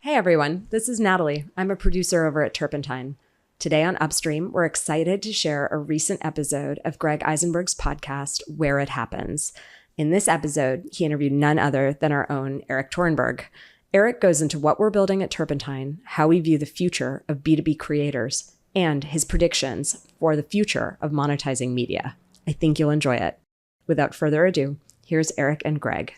Hey everyone, this is Natalie. I'm a producer over at Turpentine. Today on Upstream, we're excited to share a recent episode of Greg Eisenberg's podcast, Where It Happens. In this episode, he interviewed none other than our own Erik Torenberg. Erik goes into what we're building at Turpentine, how we view the future of B2B creators, and his predictions for the future of monetizing media. I think you'll enjoy it. Without further ado, here's Erik and Greg.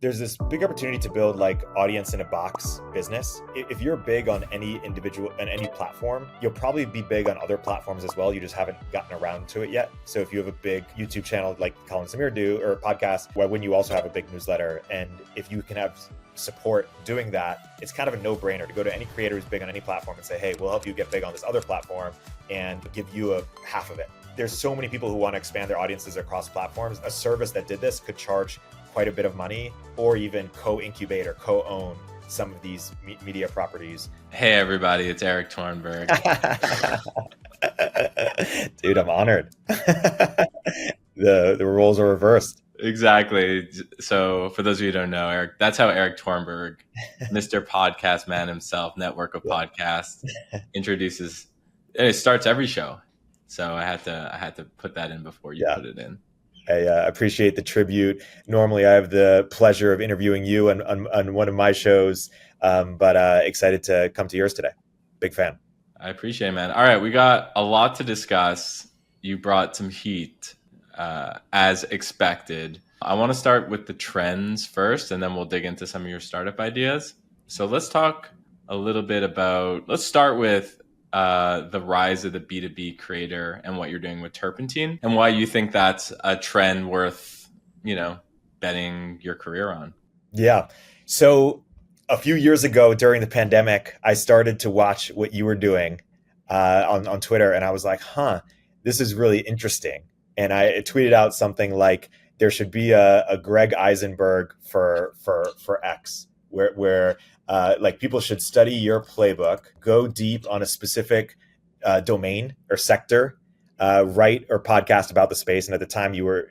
There's this big opportunity to build like audience in a box business. If you're big on any individual and any platform, you'll probably be big on other platforms as well. You just haven't gotten around to it yet. So if you have a big YouTube channel like Colin and Samir do, or a podcast, why wouldn't you also have a big newsletter? And if you can have support doing that, it's kind of a no-brainer to go to any creator who's big on any platform and say, hey, we'll help you get big on this other platform and give you a half of it. There's so many people who want to expand their audiences across platforms. A service that did this could charge quite a bit of money, or even co-incubate or co-own some of these media properties. Hey everybody, it's Erik Torenberg. Dude, I'm honored. The roles are reversed. Exactly. So for those of you who don't know, Erik, that's how Erik Torenberg, Mr. Podcast Man himself, network of podcasts, introduces. It starts every show. So I had to put that in before you put it in. I appreciate the tribute. Normally, I have the pleasure of interviewing you on one of my shows, but excited to come to yours today. Big fan. I appreciate it, man. All right, we got a lot to discuss. You brought some heat, as expected. I want to start with the trends first, and then we'll dig into some of your startup ideas. So let's talk a little bit about, let's start with the rise of the B2B creator and what you're doing with Turpentine and why you think that's a trend worth, betting your career on. Yeah. So a few years ago during the pandemic, I started to watch what you were doing on Twitter, and I was like, this is really interesting. And I tweeted out something like, there should be a Greg Eisenberg for X, where like people should study your playbook, go deep on a specific domain or sector, write or podcast about the space. And at the time you were,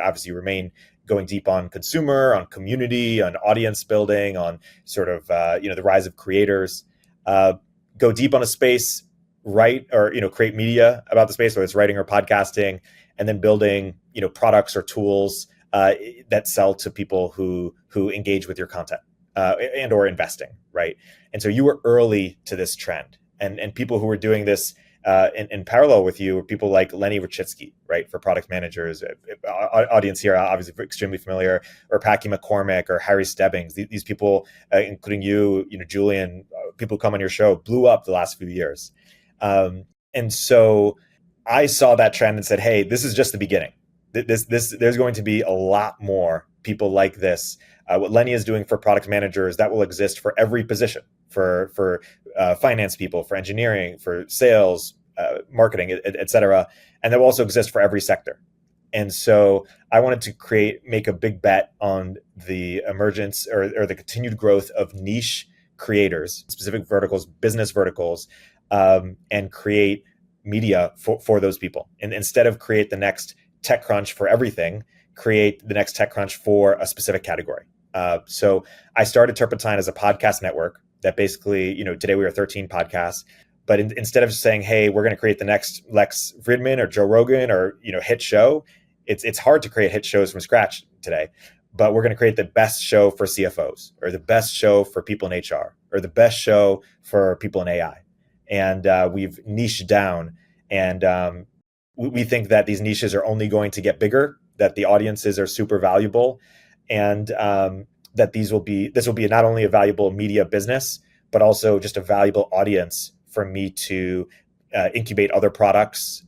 obviously you remain going deep on consumer, on community, on audience building, on sort of, the rise of creators, go deep on a space, write or, create media about the space, whether it's writing or podcasting, and then building, products or tools that sell to people who engage with your content. And or investing, right? And so you were early to this trend, and people who were doing this in parallel with you were people like Lenny Rachitsky, right? For product managers, audience here obviously extremely familiar, or Packy McCormick or Harry Stebbings. These people, including you, Julian, people who come on your show, blew up the last few years. And so I saw that trend and said, hey, this is just the beginning. There's going to be a lot more people like this. What Lenny is doing for product managers, that will exist for every position, for finance people, for engineering, for sales, marketing, et cetera. And that will also exist for every sector. And so I wanted to make a big bet on the emergence or the continued growth of niche creators, specific verticals, business verticals, and create media for those people. And instead of create the next TechCrunch for everything, create the next TechCrunch for a specific category. So I started Turpentine as a podcast network that basically, today we are 13 podcasts, but instead of saying, hey, we're going to create the next Lex Fridman or Joe Rogan or, hit show, it's hard to create hit shows from scratch today, but we're going to create the best show for CFOs, or the best show for people in HR, or the best show for people in AI. And we've niched down, and we think that these niches are only going to get bigger, that the audiences are super valuable, and that this will be not only a valuable media business, but also just a valuable audience for me to incubate other products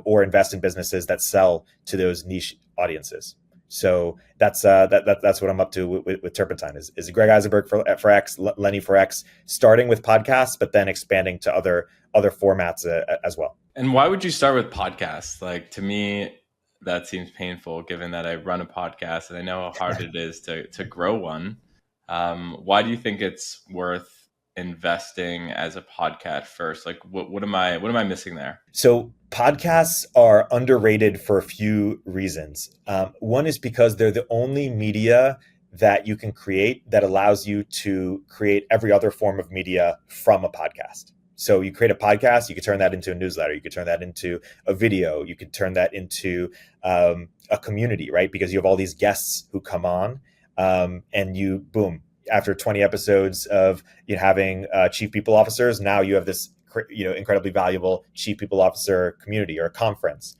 or invest in businesses that sell to those niche audiences. So that's what I'm up to with Turpentine is Greg Eisenberg for X, Lenny for X, starting with podcasts, but then expanding to other formats as well. And why would you start with podcasts? Like, to me, that seems painful, given that I run a podcast and I know how hard it is to grow one. Why do you think it's worth investing as a podcast first? Like, what am I missing there? So podcasts are underrated for a few reasons. One is because they're the only media that you can create that allows you to create every other form of media from a podcast. So you create a podcast, you could turn that into a newsletter, you could turn that into a video, you could turn that into a community, right? Because you have all these guests who come on, and you, boom, after 20 episodes of having chief people officers, now you have this incredibly valuable chief people officer community or a conference.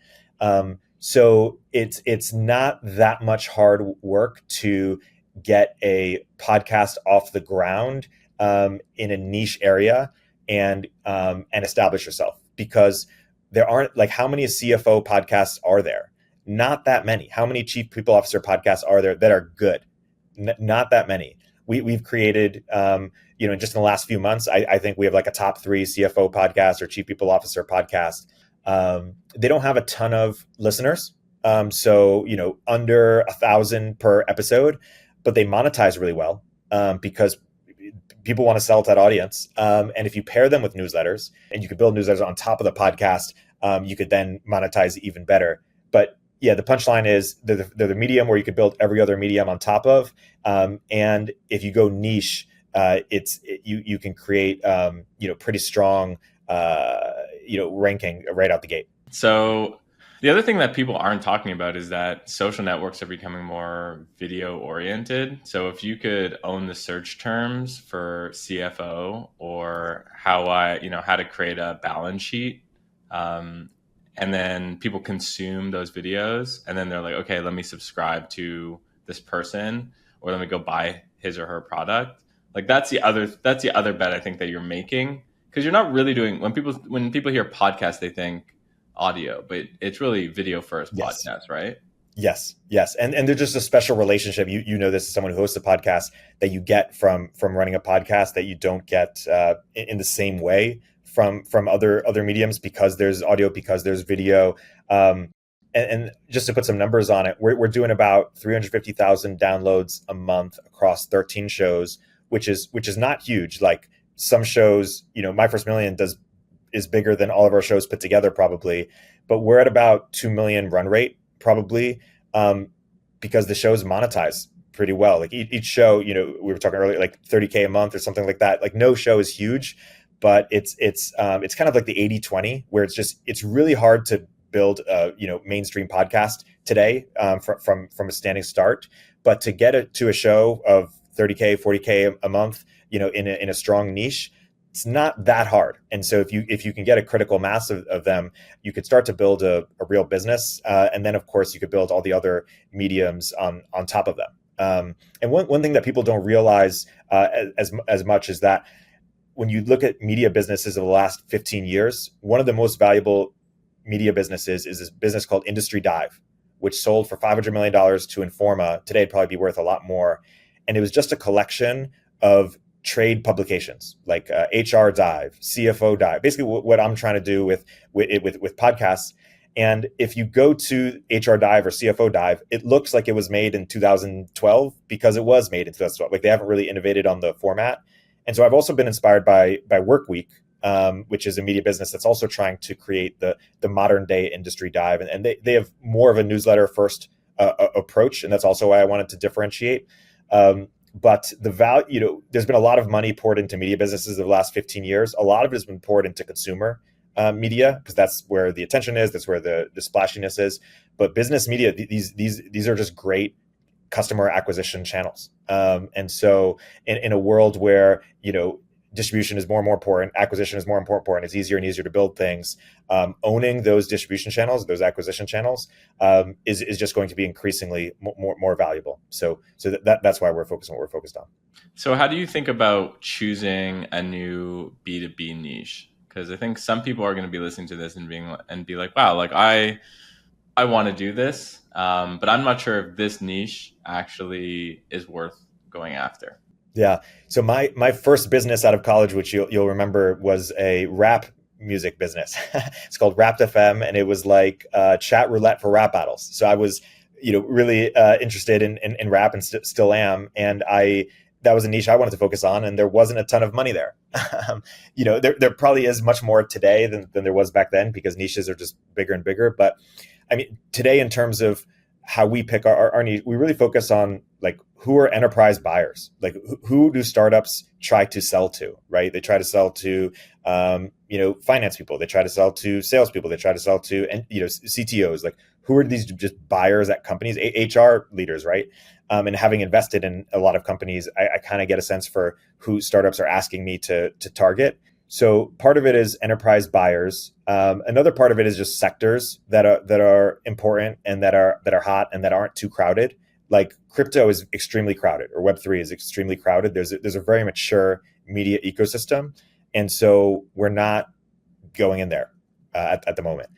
So it's not that much hard work to get a podcast off the ground in a niche area and establish yourself, because there aren't, like, how many CFO podcasts are there? Not that many. How many chief people officer podcasts are there that are good? Not that many. We've created, just in the last few months, I think we have like a top 3 CFO podcast or chief people officer podcast. They don't have a ton of listeners. So, under 1,000 per episode, but they monetize really well because people want to sell to that audience. And if you pair them with newsletters, and you could build newsletters on top of the podcast, you could then monetize even better. But yeah, the punchline is they're the medium where you could build every other medium on top of. And if you go niche, you can create pretty strong ranking right out the gate. So the other thing that people aren't talking about is that social networks are becoming more video oriented. So if you could own the search terms for CFO or how to create a balance sheet, and then people consume those videos, and then they're like, okay, let me subscribe to this person, or let me go buy his or her product. Like that's the other bet I think that you're making, because you're not really doing, when people hear podcast, they think audio, but it's really video first podcast, right? Yes. And there's just a special relationship. You know this as someone who hosts a podcast, that you get from running a podcast that you don't get in the same way from other mediums, because there's audio, because there's video. And just to put some numbers on it, we're doing about 350,000 downloads a month across 13 shows, which is not huge. Like some shows, My First Million is bigger than all of our shows put together probably, but we're at about 2 million run rate probably, because the shows monetize pretty well. Like each show, we were talking earlier, like 30K a month or something like that. Like no show is huge, but it's kind of like the 80-20, where it's really hard to build a mainstream podcast today from a standing start, but to get it to a show of 30K, 40K a month, in a strong niche, it's not that hard. And so if you can get a critical mass of them, you could start to build a real business. And then of course you could build all the other mediums on top of them. And one thing that people don't realize as much is that when you look at media businesses of the last 15 years, one of the most valuable media businesses is this business called Industry Dive, which sold for $500 million to Informa. Today it'd probably be worth a lot more. And it was just a collection of trade publications like HR Dive, CFO Dive, basically what I'm trying to do with podcasts. And if you go to HR Dive or CFO Dive, it looks like it was made in 2012 because it was made in 2012. Like they haven't really innovated on the format. And so I've also been inspired by Workweek, which is a media business that's also trying to create the modern day Industry Dive. And they have more of a newsletter first approach. And that's also why I wanted to differentiate. But the value, there's been a lot of money poured into media businesses over the last 15 years. A lot of it has been poured into consumer media, because that's where the attention is, that's where the splashiness is. But business media, these are just great customer acquisition channels. And so in a world where, distribution is more and more important, acquisition is more and more important, it's easier and easier to build things, owning those distribution channels, those acquisition channels, is just going to be increasingly more valuable. So that's why we're focused on what we're focused on. So how do you think about choosing a new B2B niche? Because I think some people are going to be listening to this and be like, wow, like I want to do this, but I'm not sure if this niche actually is worth going after. Yeah. So my first business out of college, which you'll remember, was a rap music business. It's called Wrapped FM, and it was like chat roulette for rap battles. So I was, really interested in rap, and still am. And that was a niche I wanted to focus on, and there wasn't a ton of money there. There probably is much more today than there was back then, because niches are just bigger and bigger. But I mean, today in terms of how we pick our niche, we really focus on like, who are enterprise buyers? Like, who do startups try to sell to, right? They try to sell to, finance people. They try to sell to salespeople. They try to sell to, and CTOs. Like, who are these just buyers at companies? HR leaders, right? And having invested in a lot of companies, I kind of get a sense for who startups are asking me to target. So part of it is enterprise buyers. Another part of it is just sectors that are important and that are hot and that aren't too crowded. Like crypto is extremely crowded, or Web3 is extremely crowded. There's a very mature media ecosystem, and so we're not going in there at the moment.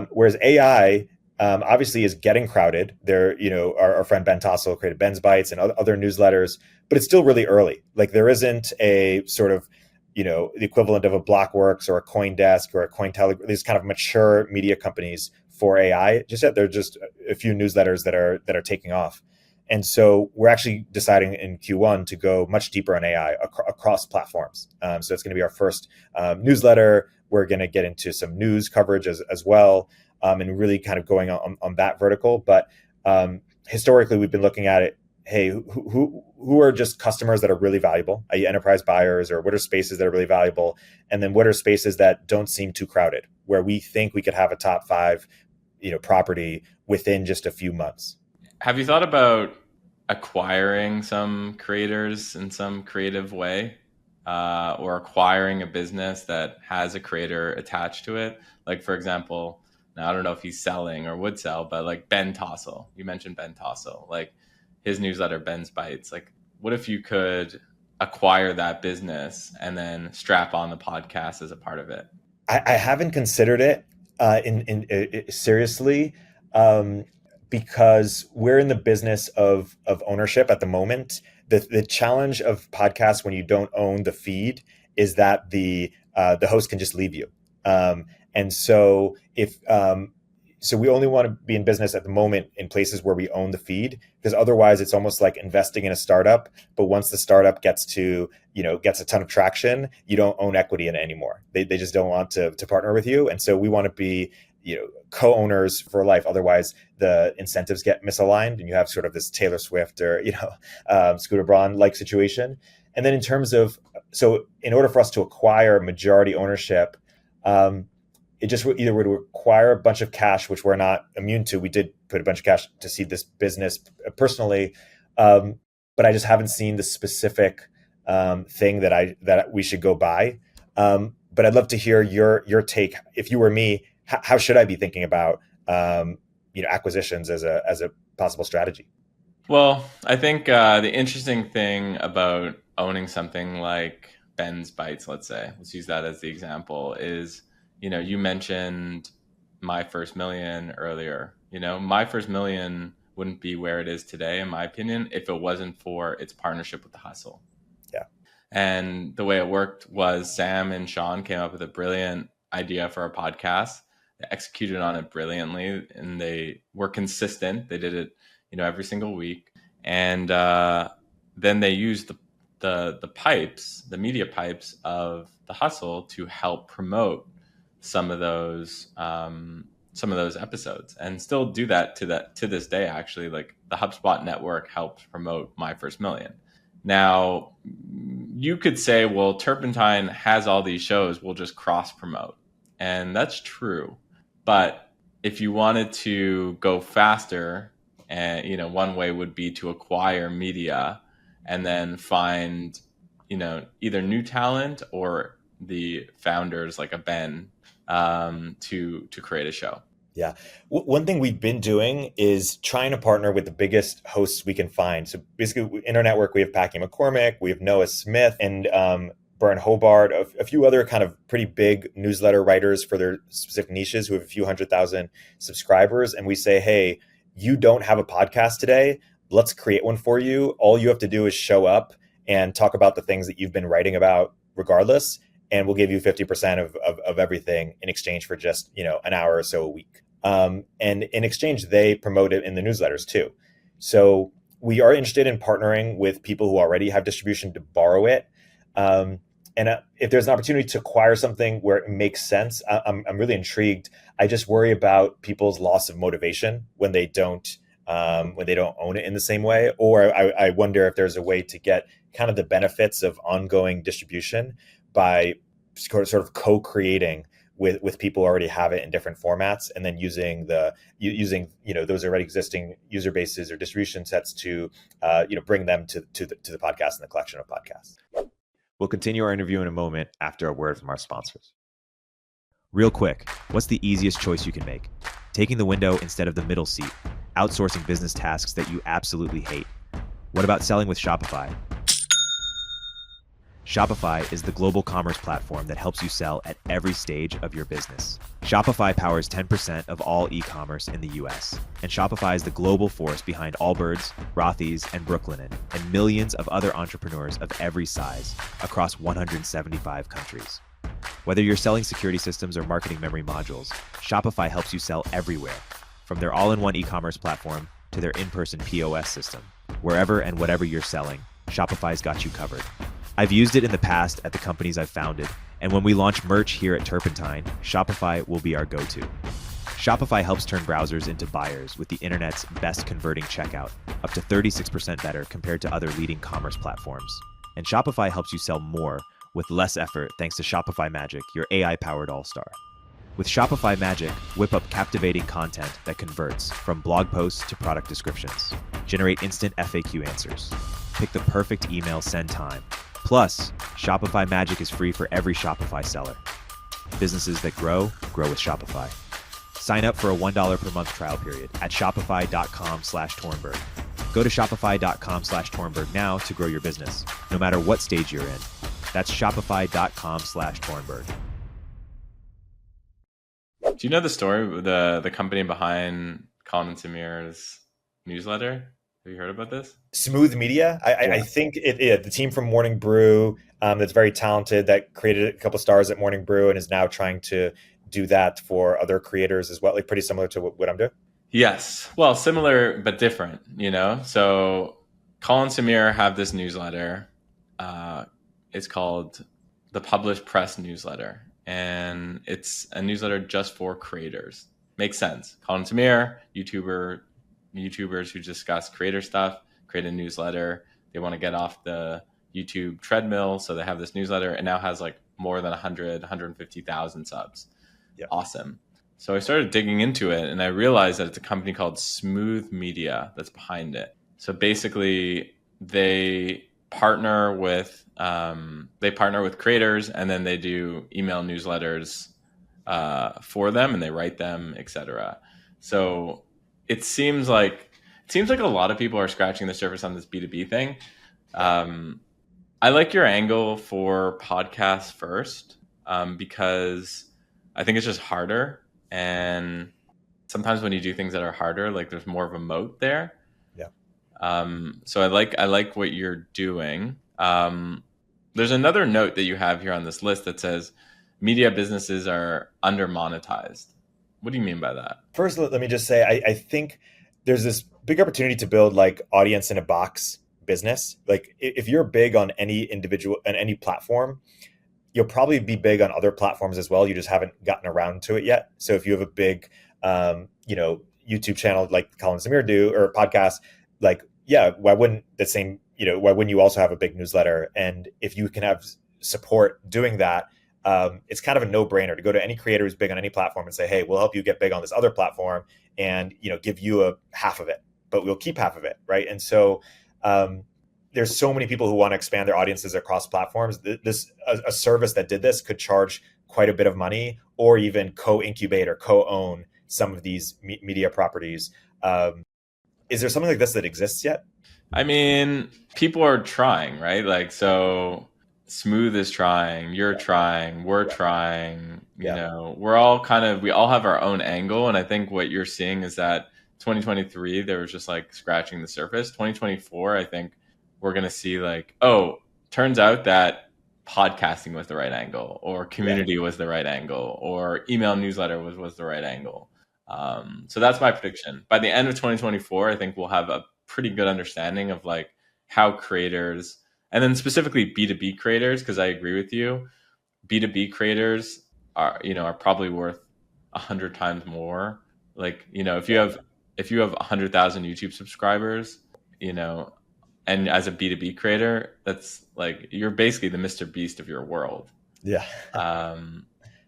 Whereas AI obviously is getting crowded. There, our friend Ben Tossell created Ben's Bytes and other newsletters, but it's still really early. Like there isn't a sort of the equivalent of a Blockworks or a CoinDesk or a CoinTelegraph, these kind of mature media companies for AI. Just that there are just a few newsletters that are taking off. And so we're actually deciding in Q1 to go much deeper on AI across platforms. So it's going to be our first newsletter. We're going to get into some news coverage as well, and really kind of going on that vertical. But historically, we've been looking at it. Hey, who are just customers that are really valuable, i.e. enterprise buyers, or what are spaces that are really valuable? And then what are spaces that don't seem too crowded, where we think we could have a top 5, property within just a few months. Have you thought about acquiring some creators in some creative way, or acquiring a business that has a creator attached to it? Like, for example, now I don't know if he's selling or would sell, but like Ben Tossell, you mentioned Ben Tossell, like his newsletter, Ben's Bytes. Like, what if you could acquire that business and then strap on the podcast as a part of it? I haven't considered it seriously, because we're in the business of ownership at the moment. The challenge of podcasts when you don't own the feed is that the host can just leave you, and so if so we only want to be in business at the moment in places where we own the feed, because otherwise it's almost like investing in a startup. But once the startup gets a ton of traction, you don't own equity in it anymore. They just don't want to partner with you. And so we want to be, co-owners for life. Otherwise the incentives get misaligned and you have sort of this Taylor Swift or, Scooter Braun like situation. And then in order for us to acquire majority ownership, it just either would require a bunch of cash, which we're not immune to. We did put a bunch of cash to seed this business personally, but I just haven't seen the specific thing that we should go buy. But I'd love to hear your take. If you were me, how should I be thinking about acquisitions as a possible strategy? Well, I think the interesting thing about owning something like Ben's Bytes, let's use that as the example, is you mentioned My First Million earlier. My First Million wouldn't be where it is today, in my opinion, if it wasn't for its partnership with The Hustle. Yeah. And the way it worked was Sam and Sean came up with a brilliant idea for a podcast. They executed on it brilliantly, and they were consistent. They did it, every single week. And then they used the pipes, the media pipes of The Hustle to help promote some of those episodes, and still do that to this day. Actually, like the HubSpot network helps promote My First Million. Now, you could say, well, Turpentine has all these shows, we'll just cross promote, and that's true. But if you wanted to go faster, and one way would be to acquire media and then find either new talent or the founders like a Ben to create a show. Yeah. One thing we've been doing is trying to partner with the biggest hosts we can find. So basically in our network, we have Packy McCormick, we have Noah Smith, and Byrne Hobart, a few other kind of pretty big newsletter writers for their specific niches who have a few 100,000 subscribers. And we say, hey, you don't have a podcast today. Let's create one for you. All you have to do is show up and talk about the things that you've been writing about regardless. And we'll give you 50% of everything in exchange for just, an hour or so a week. And in exchange, they promote it in the newsletters too. So we are interested in partnering with people who already have distribution to borrow it. And if there's an opportunity to acquire something where it makes sense, I'm really intrigued. I just worry about people's loss of motivation when they don't when they don't own it in the same way. Or I wonder if there's a way to get kind of the benefits of ongoing distribution by sort of co-creating with people who already have it in different formats, and then using those already existing user bases or distribution sets to bring them to the podcast and the collection of podcasts. We'll continue our interview in a moment after a word from our sponsors. Real quick, what's the easiest choice you can make? Taking the window instead of the middle seat, outsourcing business tasks that you absolutely hate. What about selling with Shopify? Shopify is the global commerce platform that helps you sell at every stage of your business. Shopify powers 10% of all e-commerce in the US, and Shopify is the global force behind Allbirds, Rothy's, and Brooklinen, and millions of other entrepreneurs of every size across 175 countries. Whether you're selling security systems or marketing memory modules, Shopify helps you sell everywhere, from their all-in-one e-commerce platform to their in-person POS system. Wherever and whatever you're selling, Shopify's got you covered. I've used it in the past at the companies I've founded, and when we launch merch here at Turpentine, Shopify will be our go-to. Shopify helps turn browsers into buyers with the internet's best converting checkout, up to 36% better compared to other leading commerce platforms. And Shopify helps you sell more with less effort thanks to Shopify Magic, your AI-powered all-star. With Shopify Magic, whip up captivating content that converts, from blog posts to product descriptions. Generate instant FAQ answers. Pick the perfect email send time. Plus, Shopify Magic is free for every Shopify seller. Businesses that grow, grow with Shopify. Sign up for a $1 per month trial period at shopify.com/Torenberg. Go to shopify.com/Torenberg now to grow your business, no matter what stage you're in. That's shopify.com/Torenberg. Do you know the story of the company behind Colin and Samir's newsletter? Have you heard about this? Smooth Media. I think the team from Morning Brew that's very talented, that created a couple stars at Morning Brew and is now trying to do that for other creators as well, like pretty similar to what I'm doing. Yes. Well, similar but different, So Colin and Samir have this newsletter. It's called the Published Press Newsletter. And it's a newsletter just for creators. Makes sense. Colin and Samir, YouTubers who discuss creator stuff, create a newsletter. They want to get off the YouTube treadmill, so they have this newsletter. It now has like more than 150,000 subs. Yep. Awesome. So I started digging into it, and I realized that it's a company called Smooth Media that's behind it. So basically, they partner with creators, and then they do email newsletters for them, and they write them, etc. So it seems like a lot of people are scratching the surface on this B2B thing. I like your angle for podcasts first, because I think it's just harder. And sometimes when you do things that are harder, like there's more of a moat there. Yeah. So I like what you're doing. There's another note that you have here on this list that says media businesses are undermonetized. What do you mean by that? First, let me just say, I think there's this big opportunity to build like audience in a box business. Like if you're big on any individual and any platform, you'll probably be big on other platforms as well. You just haven't gotten around to it yet. So if you have a big, YouTube channel like Colin and Samir do, or podcast, like, yeah, why wouldn't you also have a big newsletter? And if you can have support doing that, it's kind of a no-brainer to go to any creator who's big on any platform and say, hey, we'll help you get big on this other platform and, give you a half of it, but we'll keep half of it. Right. And so, there's so many people who want to expand their audiences across platforms. A service that did this could charge quite a bit of money, or even co-incubate or co-own some of these media properties. Is there something like this that exists yet? I mean, people are trying, right? Like, so Smooth is trying, you're trying, we're trying, we all have our own angle. And I think what you're seeing is that 2023, there was just like scratching the surface. 2024, I think we're going to see like, oh, turns out that podcasting was the right angle, or community was the right angle, or email newsletter was the right angle. So that's my prediction. By the end of 2024, I think we'll have a pretty good understanding of like how creators, and then specifically B2B creators, because I agree with you, B2B creators are probably worth 100 times more. Like, if you have if you have 100,000 YouTube subscribers, and as a B2B creator, that's like, you're basically the Mr. Beast of your world. Yeah.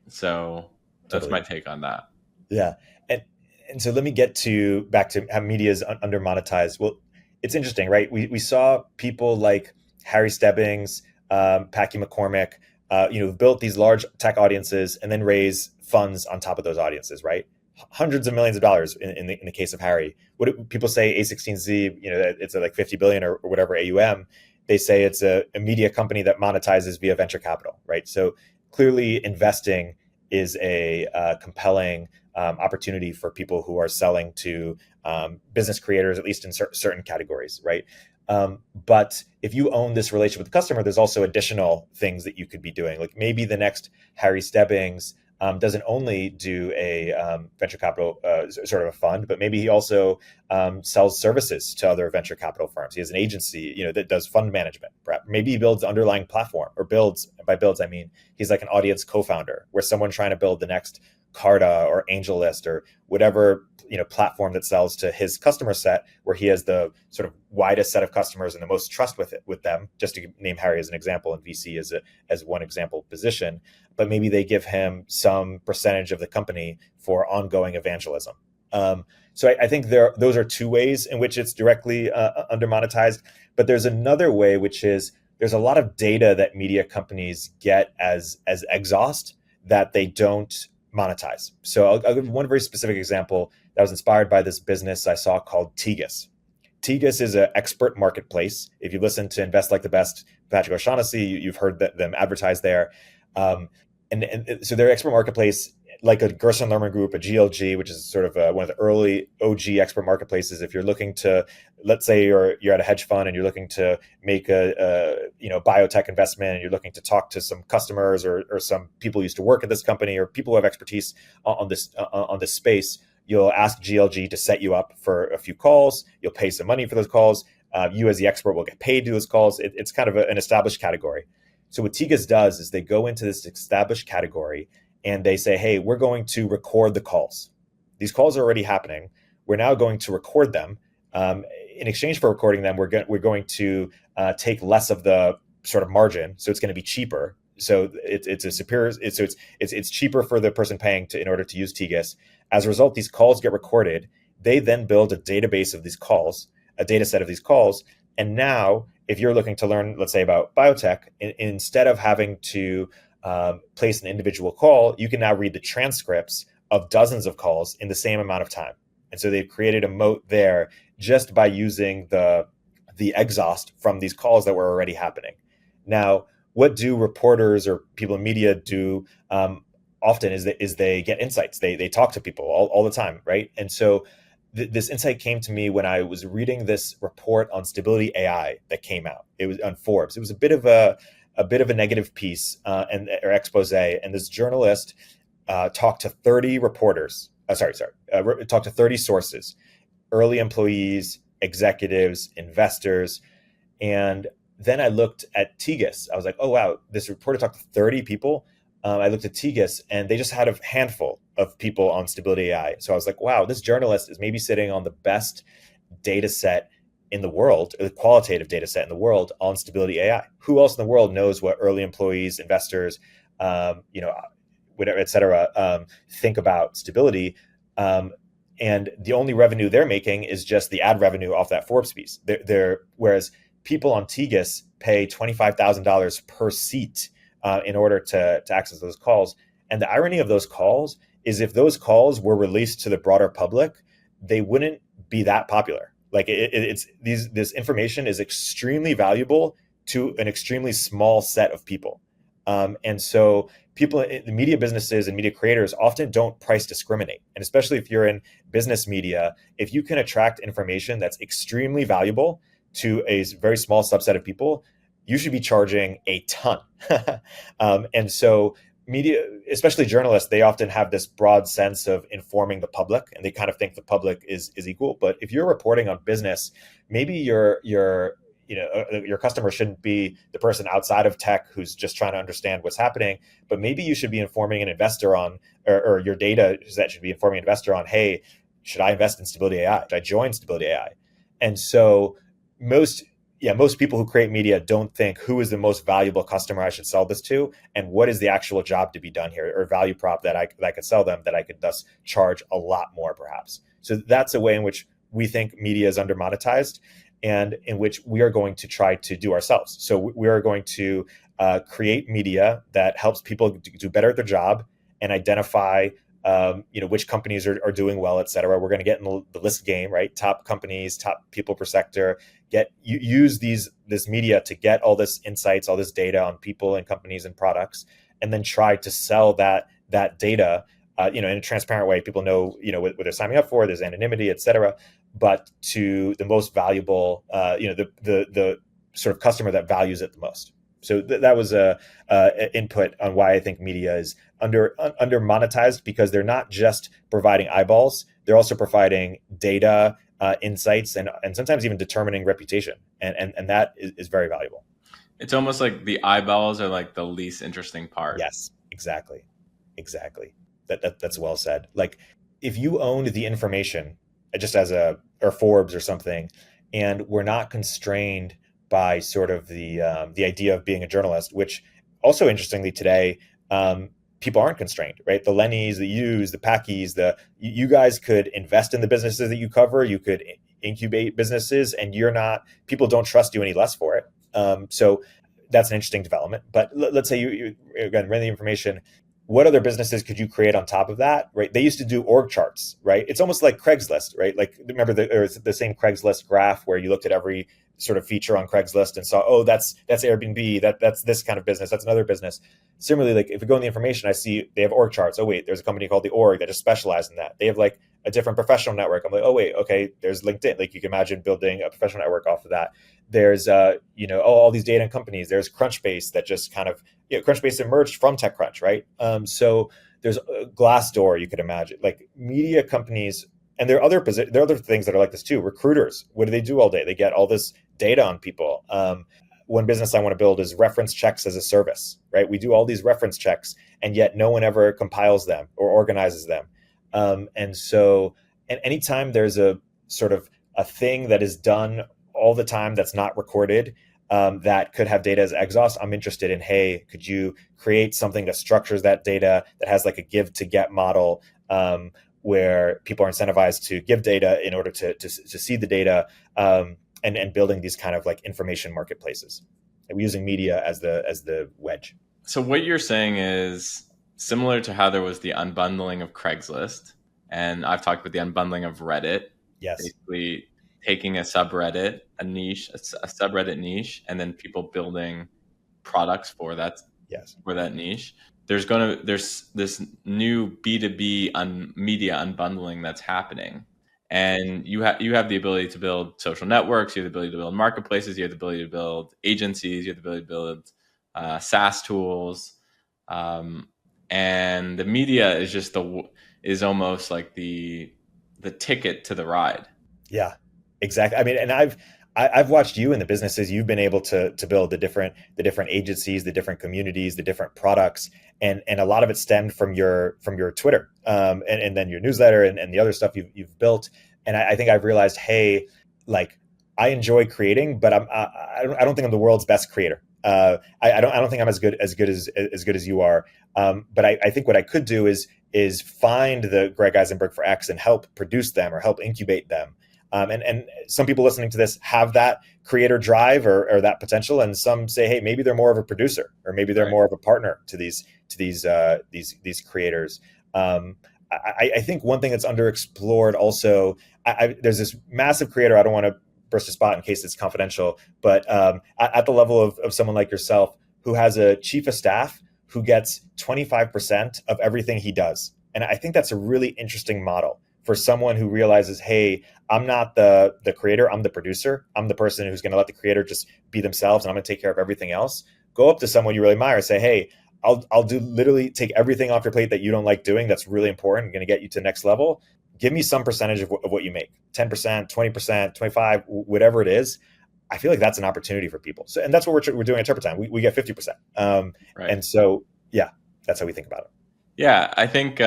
So that's Totally. my take on that. Yeah. And so let me get back to how media is under monetized. Well, it's interesting, right? We saw people like Harry Stebbings, Packy McCormick, built these large tech audiences and then raise funds on top of those audiences, right? Hundreds of millions of dollars in the case of Harry. What do people say? A16Z, it's like 50 billion or whatever AUM. They say it's a media company that monetizes via venture capital, right? So clearly investing is a compelling opportunity for people who are selling to business creators, at least in certain categories, right? But if you own this relationship with the customer, there's also additional things that you could be doing. Like maybe the next Harry Stebbings doesn't only do a venture capital sort of a fund, but maybe he also sells services to other venture capital firms. He has an agency, that does fund management. Perhaps. Maybe he builds the underlying platform, or by builds, I mean, he's like an audience co-founder where someone trying to build the next Carta or AngelList or whatever platform that sells to his customer set, where he has the sort of widest set of customers and the most trust with them. Just to name Harry as an example, and VC as one example position, but maybe they give him some percentage of the company for ongoing evangelism. So I think those are two ways in which it's directly under monetized. But there's another way, which is there's a lot of data that media companies get as exhaust that they don't monetize. So I'll give one very specific example that was inspired by this business I saw called Tegus. Tegus is an expert marketplace. If you listen to Invest Like the Best, Patrick O'Shaughnessy, you've heard them advertise there. And so they're expert marketplace, like a Gerson Lerman Group, a GLG, which is sort of one of the early OG expert marketplaces. If you're looking to, let's say you're at a hedge fund and you're looking to make a biotech investment, and you're looking to talk to some customers or some people who used to work at this company or people who have expertise on this space, you'll ask GLG to set you up for a few calls. You'll pay some money for those calls. You as the expert will get paid to do those calls. It's kind of an established category. So what Tegus does is they go into this established category and they say, hey, we're going to record the calls. These calls are already happening. We're now going to record them. In exchange for recording them, we're going to take less of the sort of margin. So it's going to be cheaper. So it's a superior. It's cheaper for the person paying in order to use Tegus. As a result, these calls get recorded. They then build a database of these calls, a data set of these calls. And now, if you're looking to learn, let's say, about biotech, instead of having to place an individual call, you can now read the transcripts of dozens of calls in the same amount of time. And so they've created a moat there just by using the exhaust from these calls that were already happening. Now, what do reporters or people in media do often is they get insights. They talk to people all the time, right? And so this insight came to me when I was reading this report on Stability AI that came out. It was on Forbes. It was a bit of a negative piece or expose, and this journalist talked to 30 reporters. Talked to 30 sources, early employees, executives, investors, and then I looked at Tegus. I was like, oh wow, this reporter talked to 30 people. I looked at Tegus, and they just had a handful of people on Stability AI. So I was like, wow, this journalist is maybe sitting on the best data set in the world, the qualitative data set in the world on Stability AI. Who else in the world knows what early employees, investors, whatever, et cetera, think about Stability? And the only revenue they're making is just the ad revenue off that Forbes piece. Whereas people on Tegus pay $25,000 per seat in order to access those calls. And the irony of those calls is if those calls were released to the broader public, they wouldn't be that popular. Like this information is extremely valuable to an extremely small set of people. And so people in the media businesses and media creators often don't price discriminate. And especially if you're in business media, if you can attract information that's extremely valuable to a very small subset of people, you should be charging a ton. And so media, especially journalists, they often have this broad sense of informing the public, and they kind of think the public is equal. But if you're reporting on business, maybe your customer shouldn't be the person outside of tech who's just trying to understand what's happening, but maybe you should be informing an investor on, or your data set should be informing an investor on, hey, should I invest in Stability AI? Should I join Stability AI? And so most people who create media don't think who is the most valuable customer I should sell this to, and what is the actual job to be done here, or value prop that I could sell them that I could thus charge a lot more perhaps. So that's a way in which we think media is under monetized, and in which we are going to try to do ourselves. So we are going to create media that helps people do better at their job and identify which companies are doing well, et cetera. We're going to get in the list game, right? Top companies, top people per sector. Use this media to get all this insights, all this data on people and companies and products, and then try to sell that data, in a transparent way. People know, what they're signing up for. There's anonymity, et cetera. But to the most valuable, the sort of customer that values it the most. So that was a input on why I think media is under monetized, because they're not just providing eyeballs, they're also providing data, insights, and sometimes even determining reputation, and that is very valuable. It's almost like the eyeballs are like the least interesting part. Yes, exactly. That's well said. Like, if you owned the information just or Forbes or something, and we're not constrained by sort of the idea of being a journalist, which also interestingly today, people aren't constrained, right? The Lennys, the Yous, the Packies, you guys could invest in the businesses that you cover. You could incubate businesses, and people don't trust you any less for it. So that's an interesting development. But let's say you again ran the information. What other businesses could you create on top of that, right? They used to do org charts, right? It's almost like Craigslist, right? Like, remember the same Craigslist graph where you looked at every sort of feature on Craigslist and saw, oh, that's Airbnb, that's this kind of business, that's another business. Similarly, like, if we go in the information, I see they have org charts. Oh wait, there's a company called the Org that just specializes in that. They have like a different professional network. I'm like, oh wait, okay, there's LinkedIn. Like, you can imagine building a professional network off of that. There's all these data companies. There's Crunchbase that just kind of Crunchbase emerged from TechCrunch, right? So there's Glassdoor, you could imagine, like media companies. And there are other things that are like this too. Recruiters, what do they do all day? They get all this data on people. One business I want to build is reference checks as a service, right? We do all these reference checks, and yet no one ever compiles them or organizes them. And anytime there's a sort of a thing that is done all the time that's not recorded, that could have data as exhaust, I'm interested in, hey, could you create something that structures that data, that has like a give to get model, where people are incentivized to give data in order to see the data, and building these kind of like information marketplaces. And we're using media as the wedge. So what you're saying is similar to how there was the unbundling of Craigslist, and I've talked about the unbundling of Reddit. Yes. Basically taking a subreddit, a subreddit niche, and then people building products for that. Yes. For that niche. There's this new B2B media unbundling that's happening. And you have the ability to build social networks, you have the ability to build marketplaces, you have the ability to build agencies, you have the ability to build SaaS tools. And the media is almost like the ticket to the ride. Yeah, exactly. I mean, and I've watched you in the businesses you've been able to build, the different agencies, the different communities, the different products, and a lot of it stemmed from your Twitter, and then your newsletter and the other stuff you've built. And I think I've realized, hey, like, I enjoy creating, but I don't think I'm the world's best creator. I don't think I'm as good as you are. But I think what I could do is find the Greg Eisenberg for X and help produce them or help incubate them. And some people listening to this have that creator drive or that potential, and some say, hey, maybe they're more of a producer, or maybe they're more of a partner to these creators. I think one thing that's underexplored also, there's this massive creator. I don't want to burst a spot in case it's confidential, but at the level of someone like yourself who has a chief of staff who gets 25% of everything he does. And I think that's a really interesting model for someone who realizes, hey, I'm not the creator, I'm the producer. I'm the person who's going to let the creator just be themselves, and I'm going to take care of everything else. Go up to someone you really admire, say, hey, I'll do literally take everything off your plate that you don't like doing. That's really important. Going to get you to the next level. Give me some percentage of what you make, 10%, 20%, 25, whatever it is. I feel like that's an opportunity for people. So, and that's what we're doing at Turpentine. We get 50%. Right. And so, yeah, that's how we think about it. Yeah, I think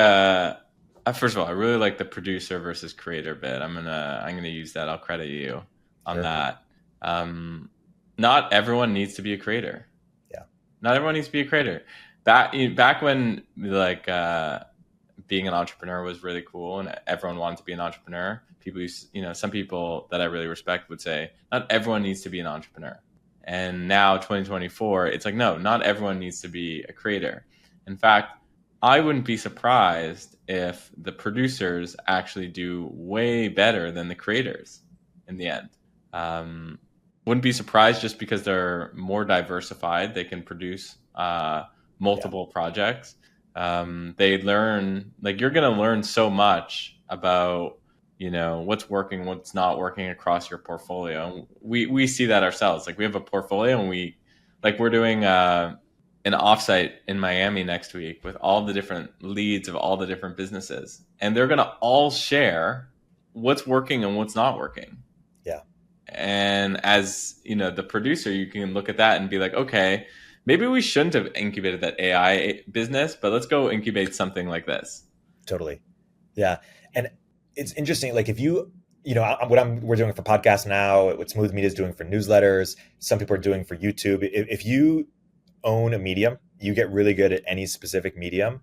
First of all, I really like the producer versus creator bit. I'm gonna use that. I'll credit you on Sure. that. Not everyone needs to be a creator. Yeah. Not everyone needs to be a creator. Back when like being an entrepreneur was really cool and everyone wanted to be an entrepreneur. People some people that I really respect would say not everyone needs to be an entrepreneur. And now 2024, it's like, no, not everyone needs to be a creator. In fact, I wouldn't be surprised if the producers actually do way better than the creators in the end. Wouldn't be surprised just because they're more diversified. They can produce multiple projects. They learn, like, you're going to learn so much about what's working, what's not working across your portfolio. We see that ourselves. Like, we have a portfolio, and we're doing an offsite in Miami next week with all the different leads of all the different businesses, and they're going to all share what's working and what's not working. Yeah. And as the producer, you can look at that and be like, okay, maybe we shouldn't have incubated that AI business, but let's go incubate something like this. Totally. Yeah. And it's interesting. Like, if we're doing for podcasts now, what Smooth Media is doing for newsletters, some people are doing for YouTube. If you own a medium, you get really good at any specific medium,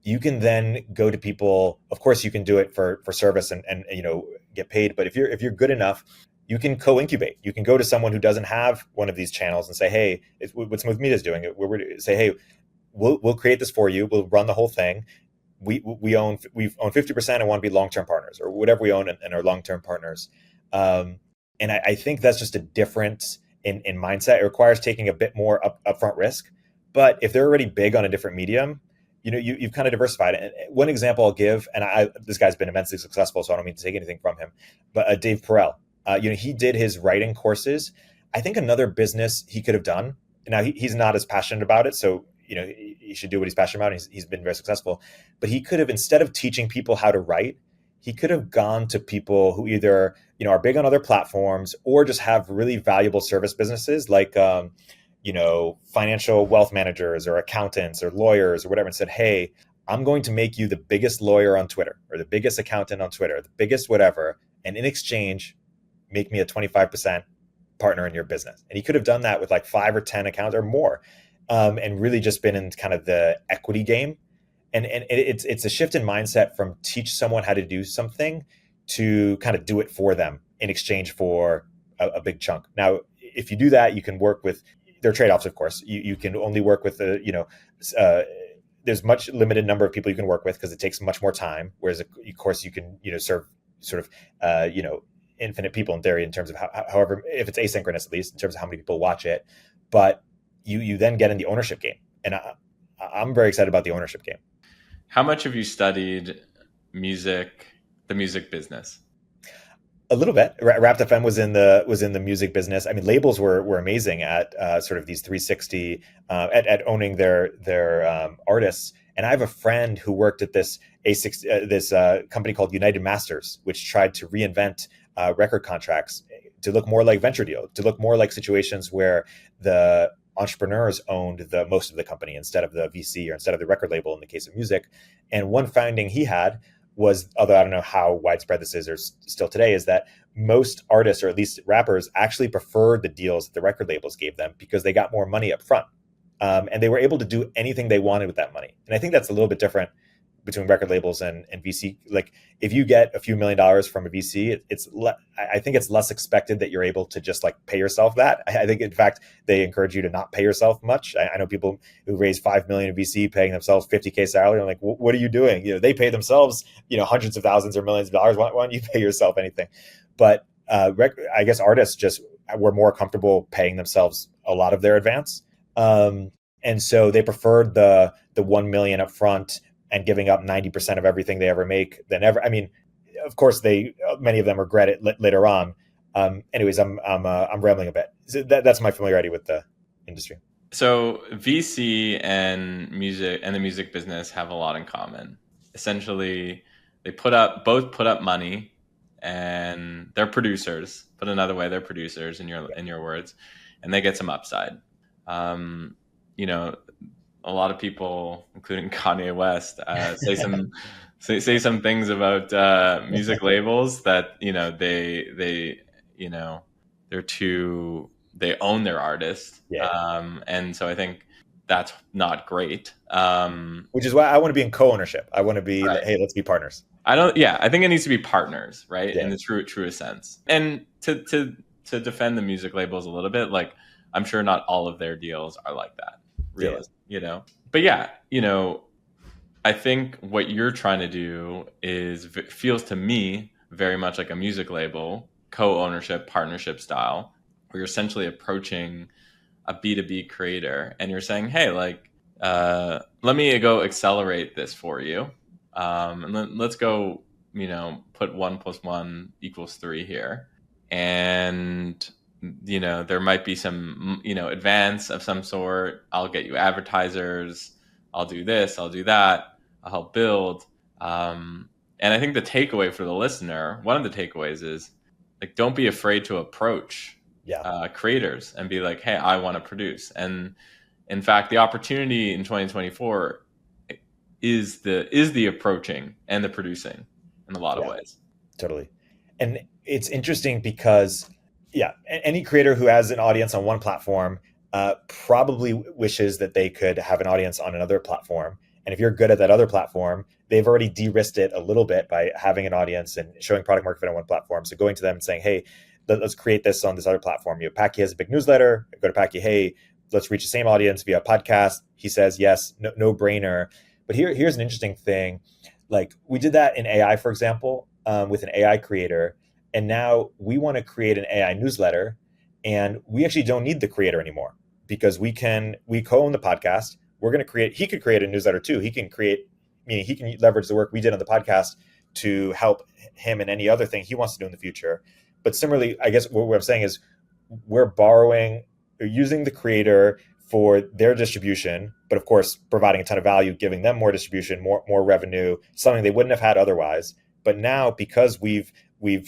you can then go to people. Of course, you can do it for service and get paid. But if you're good enough, you can co-incubate. You can go to someone who doesn't have one of these channels and say, hey, it's what Smooth Media is doing. Say, hey, we'll create this for you. We'll run the whole thing. We own 50% and want to be long-term partners, or whatever we own and are long-term partners. And I think that's just a difference in mindset. It requires taking a bit more upfront risk. But if they're already big on a different medium, you've kind of diversified. And one example I'll give, and this guy's been immensely successful, so I don't mean to take anything from him, but Dave Poreh, he did his writing courses. I think another business he could have done. Now he's not as passionate about it, so he should do what he's passionate about. He's been very successful, but he could have, instead of teaching people how to write, he could have gone to people who either are big on other platforms or just have really valuable service businesses, like financial wealth managers or accountants or lawyers or whatever, and said, hey, I'm going to make you the biggest lawyer on Twitter, or the biggest accountant on Twitter, the biggest whatever, and in exchange, make me a 25% partner in your business. And he could have done that with like 5 or 10 accounts or more. And really just been in kind of the equity game. And it's a shift in mindset from teach someone how to do something to kind of do it for them in exchange for a big chunk. Now, if you do that, you can work with, there are trade-offs, of course. You can only work with there's much limited number of people you can work with because it takes much more time. Whereas, of course, you can serve sort of infinite people in theory, in terms of however, if it's asynchronous, at least in terms of how many people watch it. But you then get in the ownership game. And I'm very excited about the ownership game. How much have you studied the music business? A little bit. Wrapped FM was in the music business. I mean, labels were amazing at sort of these 360 at owning their artists. And I have a friend who worked at this company called United Masters, which tried to reinvent record contracts to look more like venture deal, to look more like situations where the entrepreneurs owned the most of the company instead of the VC or instead of the record label in the case of music. And one finding he had was, although I don't know how widespread this is or still today, is that most artists, or at least rappers, actually preferred the deals that the record labels gave them because they got more money up front. And they were able to do anything they wanted with that money. And I think that's a little bit different between record labels and VC. Like, if you get a few $1 million from a VC, I think it's less expected that you're able to just like pay yourself that. I think, in fact, they encourage you to not pay yourself much. I know people who raise $5 million in VC paying themselves $50K salary. I'm like, what are you doing? They pay themselves, hundreds of thousands or millions of dollars. Why don't you pay yourself anything? But I guess artists just were more comfortable paying themselves a lot of their advance. And so they preferred the 1 million up front and giving up 90% of everything they ever make than ever. I mean, of course, many of them regret it later on. Anyways, I'm rambling a bit. So that's my familiarity with the industry. So VC and music and the music business have a lot in common. Essentially, they both put up money, and they're producers. Put another way, they're producers in your words, and they get some upside. a lot of people, including Kanye West, say some things about music labels that they they own their artists, and so I think that's not great. Which is why I want to be in co-ownership. I want to be Right. hey, let's be partners. I think it needs to be partners, right? Yeah. In the truest sense. And to defend the music labels a little bit, like I'm sure not all of their deals are like that, really, But I think what you're trying to do feels to me very much like a music label, co-ownership, partnership style, where you're essentially approaching a B2B creator and you're saying, hey, like, let me go accelerate this for you. And let's go, put 1 + 1 = 3 here. And, there might be some, advance of some sort. I'll get you advertisers. I'll do this. I'll do that. I'll help build. And I think the takeaway for the listener, one of the takeaways is like, don't be afraid to approach creators and be like, hey, I want to produce. And in fact, the opportunity in 2024 is the approaching and the producing in a lot of ways. Totally. And it's interesting because any creator who has an audience on one platform probably wishes that they could have an audience on another platform. And if you're good at that other platform, they've already de-risked it a little bit by having an audience and showing product market fit on one platform. So going to them and saying, hey, let's create this on this other platform. Packy has a big newsletter. I go to Packy, hey, let's reach the same audience via podcast. He says, yes, no brainer. But here's an interesting thing. Like we did that in AI, for example, with an AI creator. And now we want to create an AI newsletter, and we actually don't need the creator anymore because we co-own the podcast. He could create a newsletter too. He can leverage the work we did on the podcast to help him in any other thing he wants to do in the future. But similarly, I guess what I'm saying is we're using the creator for their distribution, but of course, providing a ton of value, giving them more distribution, more revenue, something they wouldn't have had otherwise. But now, because we've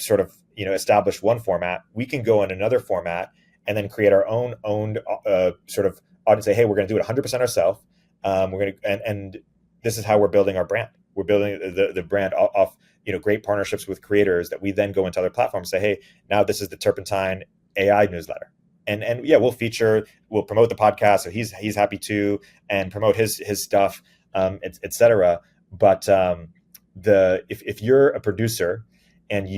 sort of established one format, we can go in another format and then create our own sort of audience. Say, hey, we're going to do it 100% ourselves. And this is how we're building our brand. We're building the brand off great partnerships with creators that we then go into other platforms. Say, hey, now this is the Turpentine AI newsletter. And we'll promote the podcast, so he's happy to, and promote his stuff, et cetera. But if you're a producer and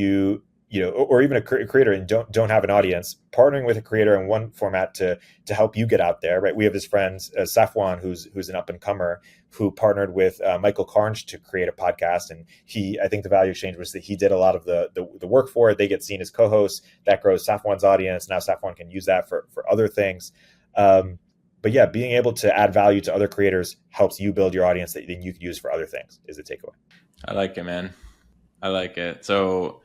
or even a creator and don't have an audience, partnering with a creator in one format to help you get out there, right? We have his friend Safwan, who's an up and comer, who partnered with Michael Carnes to create a podcast, and I think the value exchange was that he did a lot of the work for it. They get seen as co-hosts. That grows Safwan's audience. Now Safwan can use that for other things. But yeah, being able to add value to other creators helps you build your audience that then you can use for other things is the takeaway. I like it, man. I like it. So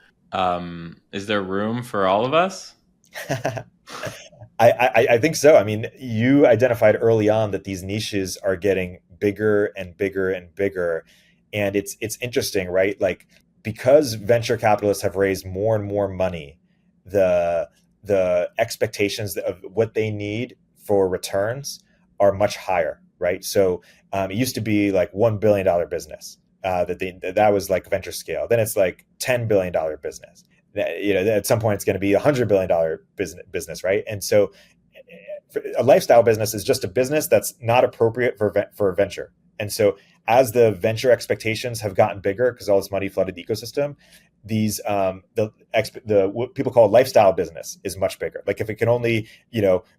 is there room for all of us? I think so. I mean, you identified early on that these niches are getting bigger and bigger and bigger. And it's interesting, right? Like, because venture capitalists have raised more and more money, the expectations of what they need for returns are much higher, right? So it used to be like $1 billion business. That was like venture scale. Then it's like $10 billion business. At some point it's going to be $100 billion business, right? And so a lifestyle business is just a business that's not appropriate for venture. And so as the venture expectations have gotten bigger because all this money flooded the ecosystem, these what people call lifestyle business is much bigger. Like if it can only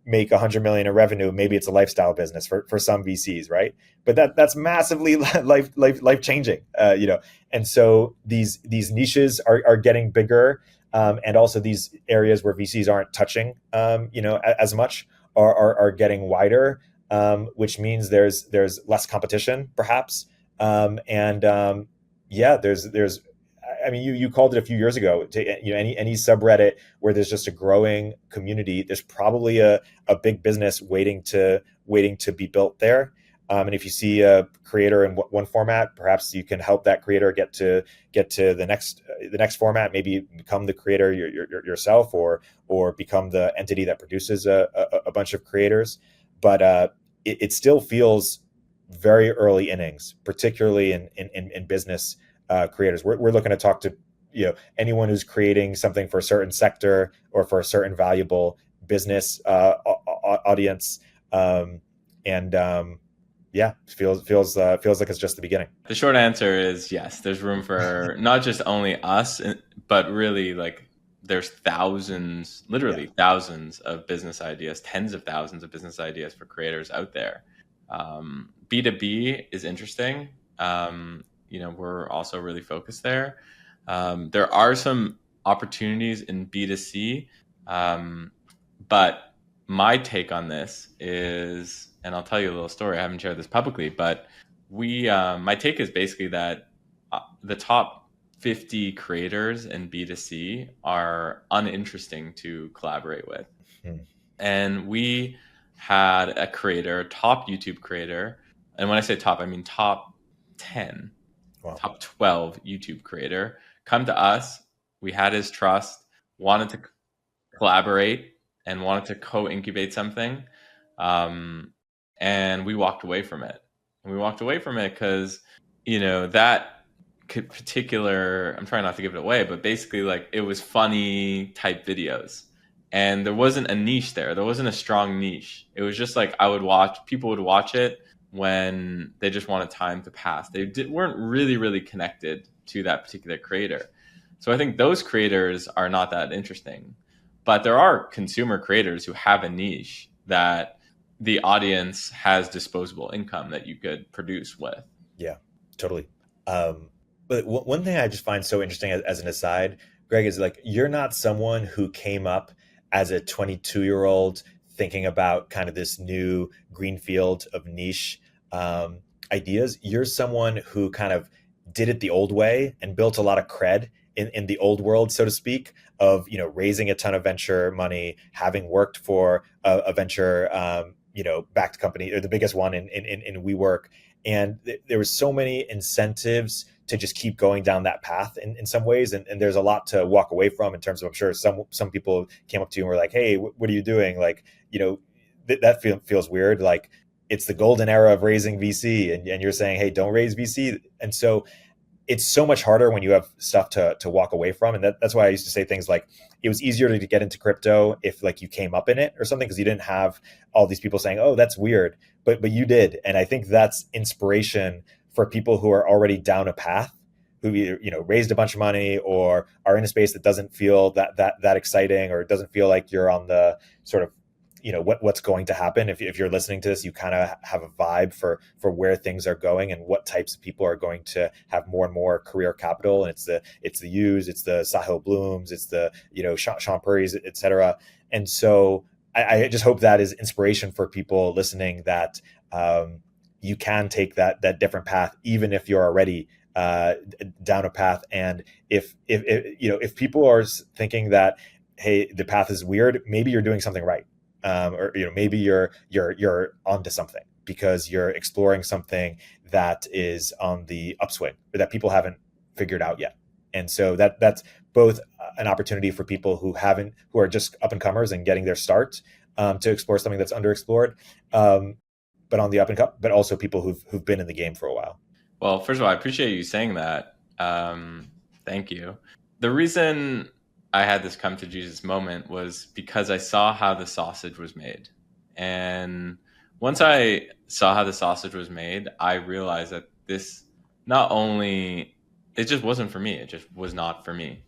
make 100 million in revenue, maybe it's a lifestyle business for some VCs, right? But that's massively life changing, And so these niches are getting bigger, and also these areas where VCs aren't touching as much are getting wider, which means there's less competition perhaps, there's I mean, you called it a few years ago. Any subreddit where there's just a growing community, there's probably a big business waiting to be built there. And if you see a creator in one format, perhaps you can help that creator get to the next format. Maybe become the creator yourself, or become the entity that produces a bunch of creators. But it still feels very early innings, particularly in business creators. We're looking to talk to anyone who's creating something for a certain sector or for a certain valuable business audience, and yeah, feels like it's just the beginning. The short answer is yes. There's room for not just only us, but really like there's thousands, literally thousands of business ideas, tens of thousands of business ideas for creators out there. B2B is interesting. We're also really focused there. There are some opportunities in B2C, but my take on this is, and I'll tell you a little story. I haven't shared this publicly, but my take is basically that the top 50 creators in B2C are uninteresting to collaborate with. And we had a creator, top YouTube creator, and when I say top, I mean top 10, top 12 YouTube creator, come to us. We had his trust, wanted to collaborate and wanted to co-incubate something. And we walked away from it. And we walked away from it because, that particular, I'm trying not to give it away, but basically like it was funny type videos. And there wasn't a niche there. There wasn't a strong niche. It was just like people would watch it when they just wanted time to pass. They weren't really, really connected to that particular creator. So I think those creators are not that interesting. But there are consumer creators who have a niche that the audience has disposable income that you could produce with. Yeah, totally. But one thing I just find so interesting as an aside, Greg, is like you're not someone who came up as a 22-year-old thinking about kind of this new greenfield of niche ideas. You're someone who kind of did it the old way and built a lot of cred in the old world, so to speak, of raising a ton of venture money, having worked for a venture backed company, or the biggest one in WeWork. And there was so many incentives to just keep going down that path in some ways. And there's a lot to walk away from in terms of, I'm sure some people came up to you and were like, hey, what are you doing? Like, that feels weird. Like it's the golden era of raising VC and you're saying, hey, don't raise VC. And so it's so much harder when you have stuff to walk away from. And that's why I used to say things like, it was easier to get into crypto if like you came up in it or something, because you didn't have all these people saying, oh, that's weird. But you did. And I think that's inspiration for people who are already down a path, who either, raised a bunch of money or are in a space that doesn't feel that exciting, or doesn't feel like you're on the sort of, what's going to happen. If you're listening to this, you kind of have a vibe for where things are going and what types of people are going to have more and more career capital. And it's the Yus, it's the Sahil Blooms, it's the, Sean Purry's, et cetera. And so I just hope that is inspiration for people listening, that you can take that different path, even if you're already down a path. And if people are thinking that, hey, the path is weird, maybe you're doing something right. Or maybe you're onto something because you're exploring something that is on the upswing or that people haven't figured out yet. And so that's both an opportunity for people who are just up and comers and getting their start to explore something that's underexplored, but on the up and come, but also people who've been in the game for a while. Well, first of all, I appreciate you saying that. Thank you. The reason I had this come to Jesus moment was because I saw how the sausage was made. And once I saw how the sausage was made, I realized that this it just wasn't for me. It just was not for me.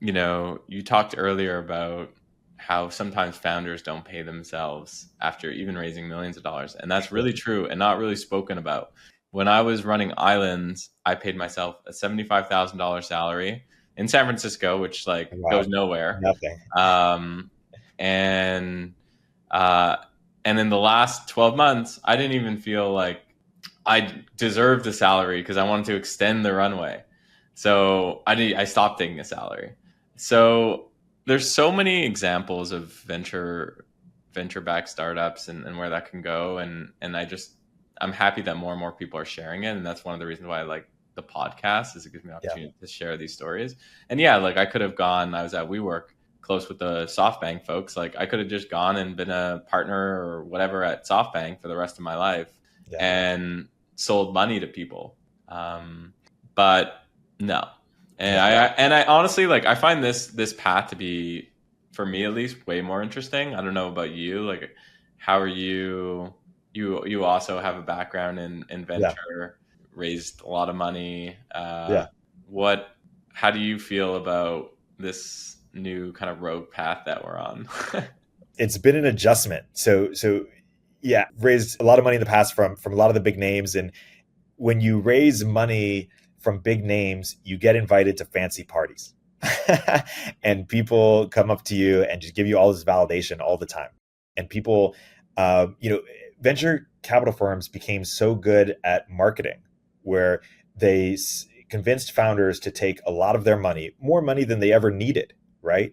You talked earlier about how sometimes founders don't pay themselves after even raising millions of dollars. And that's really true and not really spoken about. When I was running Islands, I paid myself a $75,000 salary in San Francisco, which goes nowhere. Nothing. And in the last 12 months, I didn't even feel like I deserved the salary because I wanted to extend the runway. So I stopped taking a salary. So there's so many examples of venture-backed startups and where that can go. And I'm happy that more and more people are sharing it. And that's one of the reasons why I like the podcast, is it gives me an opportunity to share these stories. And I could have gone, I was at WeWork close with the SoftBank folks. Like I could have just gone and been a partner or whatever at SoftBank for the rest of my life. and sold money to people. But no. And I honestly, like, I find this path to be, for me at least, way more interesting. I don't know about you. Like, how are you also have a background in venture, raised a lot of money. How do you feel about this new kind of rogue path that we're on? It's been an adjustment. So yeah, raised a lot of money in the past from a lot of the big names. And when you raise money from big names, you get invited to fancy parties. And people come up to you and just give you all this validation all the time. And people, venture capital firms became so good at marketing, where they convinced founders to take a lot of their money, more money than they ever needed, right?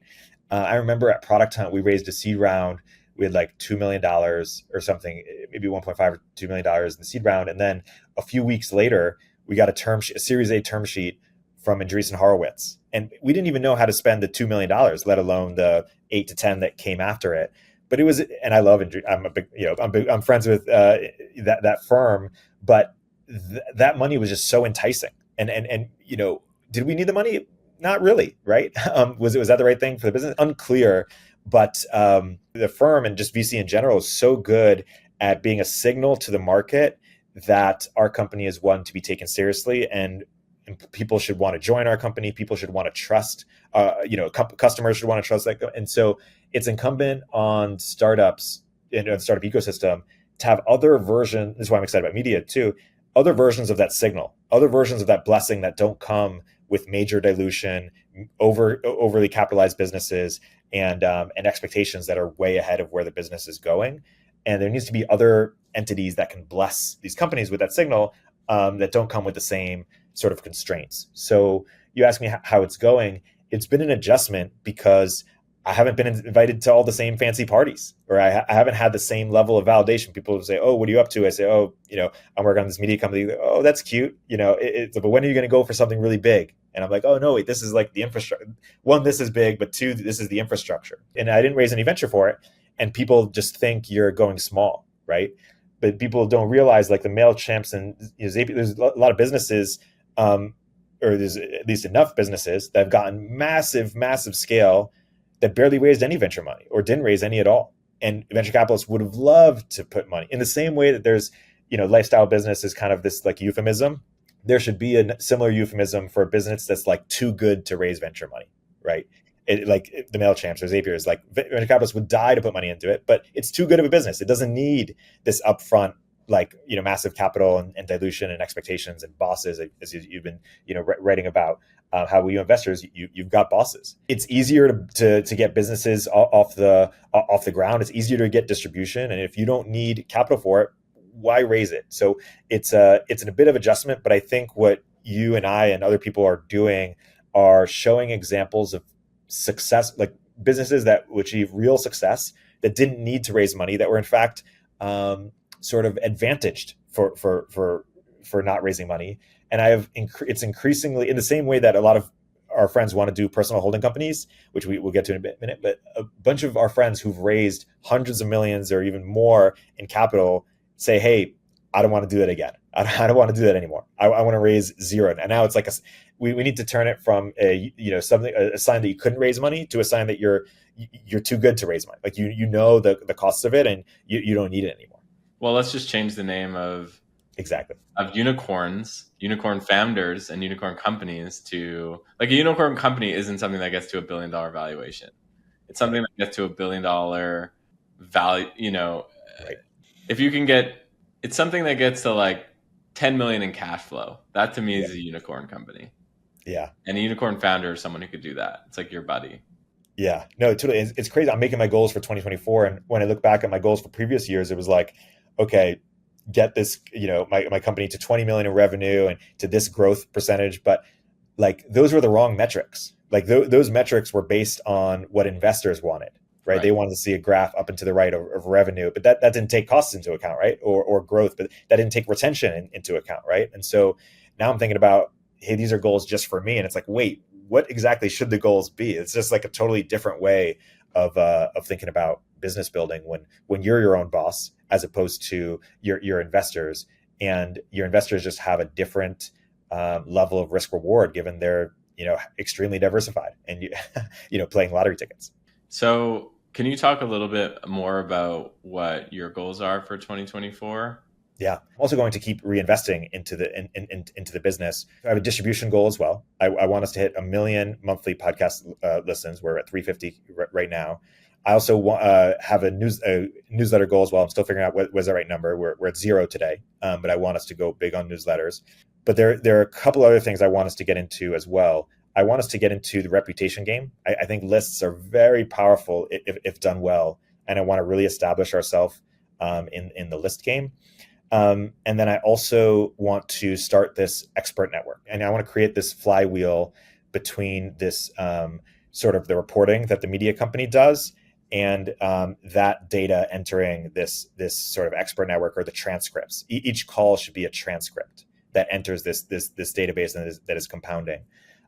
I remember at Product Hunt, we raised a seed round. We had like $2 million or something, maybe 1.5 or $2 million in the seed round. And then a few weeks later, we got a Series A term sheet from Andreessen Horowitz. And we didn't even know how to spend the $2 million, let alone the 8 to 10 that came after it. But it was, and I love Andreessen. I'm friends with that firm, but that money was just so enticing. And did we need the money? Not really, right? Was that the right thing for the business? Unclear. But the firm and just VC in general is so good at being a signal to the market that our company is one to be taken seriously, and people should want to join our company. People should want to trust. Customers should want to trust that. And so it's incumbent on startups in a startup ecosystem to have other versions. This is why I'm excited about media too. Other versions of that signal, other versions of that blessing that don't come with major dilution, overly capitalized businesses, and expectations that are way ahead of where the business is going. And there needs to be other entities that can bless these companies with that signal that don't come with the same sort of constraints. So you ask me how it's going. It's been an adjustment because I haven't been invited to all the same fancy parties, or I haven't had the same level of validation. People say, "Oh, what are you up to?" I say, "Oh, I'm working on this media company." "Oh, that's cute." But when are you going to go for something really big? And I'm like, "Oh no, wait, this is like the infrastructure. One, this is big, but two, this is the infrastructure." And I didn't raise any venture for it. And people just think you're going small, right? But people don't realize, like the MailChimps and Zapier, there's a lot of businesses, or there's at least enough businesses that have gotten massive, massive scale that barely raised any venture money or didn't raise any at all. And venture capitalists would have loved to put money in the same way that there's, lifestyle business is kind of this like euphemism. There should be a similar euphemism for a business that's like too good to raise venture money, right? Like the MailChimps or Zapier, like venture capitalists would die to put money into it, but it's too good of a business. It doesn't need this upfront, massive capital and dilution and expectations and bosses, as you've been, writing about. How you investors, you've got bosses. It's easier to get businesses off the ground. It's easier to get distribution, and if you don't need capital for it, why raise it? So it's a bit of adjustment, but I think what you and I and other people are doing are showing examples of success, like businesses that achieve real success that didn't need to raise money, that were in fact sort of advantaged for not raising money. And it's increasingly in the same way that a lot of our friends want to do personal holding companies, which we'll get to in a minute, but a bunch of our friends who've raised hundreds of millions or even more in capital say, "Hey, I don't want to do that again. I don't want to do that anymore. I want to raise zero." And now it's like we need to turn it from a sign that you couldn't raise money to a sign that you're too good to raise money. Like the costs of it, and you don't need it anymore. Well, let's just change the name of unicorns, unicorn founders, and unicorn companies to, like, a unicorn company isn't something that gets to $1 billion valuation. It's something that gets to $1 billion value. Right. If you can it's something that gets to like 10 million in cash flow. That to me is a unicorn company. Yeah. And a unicorn founder is someone who could do that. It's like your buddy. Yeah, no, totally. It's crazy. I'm making my goals for 2024. And when I look back at my goals for previous years, it was like, okay, get this, my company to 20 million in revenue and to this growth percentage. But like, those were the wrong metrics. Like those metrics were based on what investors wanted, right? They wanted to see a graph up and to the right of revenue, but that didn't take costs into account, right? Or growth, but that didn't take retention into account, right? And so now I'm thinking about, hey, these are goals just for me. And it's like, wait, what exactly should the goals be? It's just like a totally different way of thinking about business building when you're your own boss as opposed to your investors. And your investors just have a different level of risk reward given they're extremely diversified and playing lottery tickets. So can you talk a little bit more about what your goals are for 2024? Yeah, I'm also going to keep reinvesting into the business. I have a distribution goal as well. I want us to hit 1 million monthly podcast listens. We're at 350 right now. I also have a newsletter goal as well. I'm still figuring out what was the right number. We're at 0 today, but I want us to go big on newsletters. But there are a couple other things I want us to get into as well. I want us to get into the reputation game. I think lists are very powerful if done well, and I want to really establish ourselves in the list game. And then I also want to start this expert network, and I want to create this flywheel between this sort of the reporting that the media company does and that data entering this sort of expert network or the transcripts. Each call should be a transcript that enters this database and that is compounding.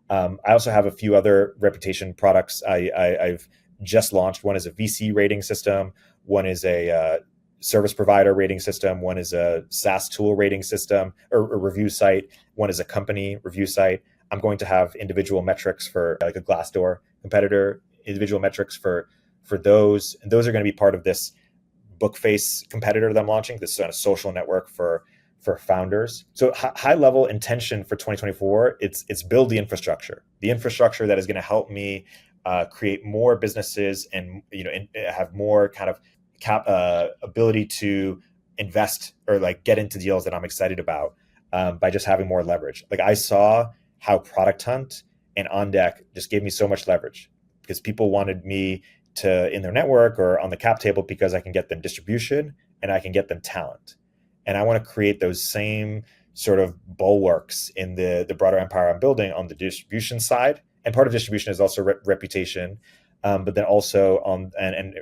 I also have a few other reputation products I've just launched. One is a VC rating system. One is a service provider rating system. One is a SaaS tool rating system or a review site. One is a company review site. I'm going to have individual metrics for like a Glassdoor competitor, individual metrics for those. And those are going to be part of this Bookface competitor that I'm launching, this sort of social network for founders. So high level intention for 2024, it's build the infrastructure that is going to help me create more businesses and have more kind of ability to invest or like get into deals that I'm excited about by just having more leverage. Like I saw how Product Hunt and On Deck just gave me so much leverage because people wanted me to in their network or on the cap table because I can get them distribution and I can get them talent. And I want to create those same sort of bulwarks in the broader empire I'm building on the distribution side. And part of distribution is also reputation, but then also on and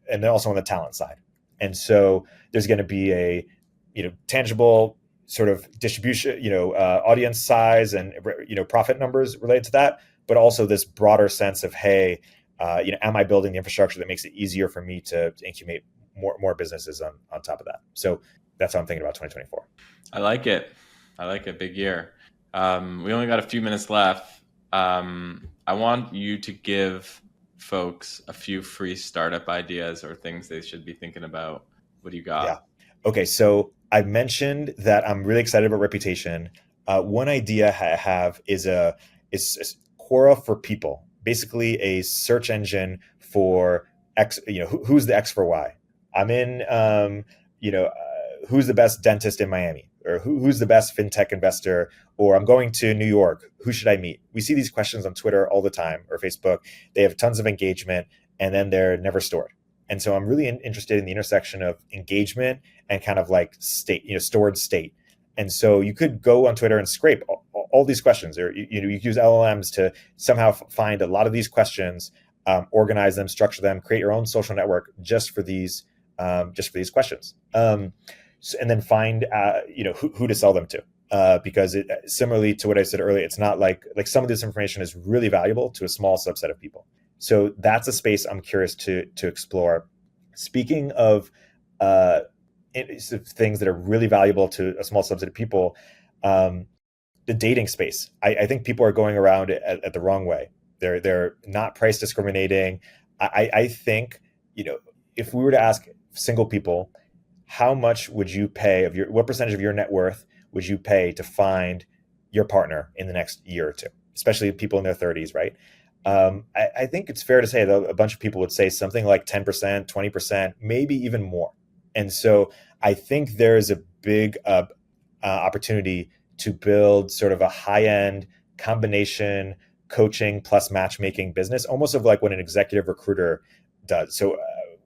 then also on the talent side. And so there's going to be a tangible sort of distribution, audience size and profit numbers related to that, but also this broader sense of hey, am I building the infrastructure that makes it easier for me to incubate more businesses on top of that? So that's how I'm thinking about 2024. I like it. Big year. We only got a few minutes left. I want you to give folks a few free startup ideas or things they should be thinking about. What do you got? Yeah. Okay. So I mentioned that I'm really excited about reputation. One idea I have is Quora for people, basically a search engine for X, who's the X for Y. I'm in, who's the best dentist in Miami, or who's the best fintech investor, or I'm going to New York, who should I meet? We see these questions on Twitter all the time or Facebook. They have tons of engagement and then they're never stored. And so I'm really interested in the intersection of engagement and kind of like state, stored state. And so you could go on Twitter and scrape all these questions, or you use LLMs to somehow find a lot of these questions, organize them, structure them, create your own social network just for these questions. And then find who to sell them to, because similarly to what I said earlier, it's not like some of this information is really valuable to a small subset of people. So that's a space I'm curious to explore. Speaking of things that are really valuable to a small subset of people, the dating space. I think people are going around it at the wrong way. They're not price discriminating. I think if we were to ask single people, how much would you pay what percentage of your net worth would you pay to find your partner in the next year or two, especially people in their 30s, right? I think it's fair to say that a bunch of people would say something like 10%, 20%, maybe even more. And so I think there is a big opportunity to build sort of a high-end combination coaching plus matchmaking business, almost of like what an executive recruiter does. So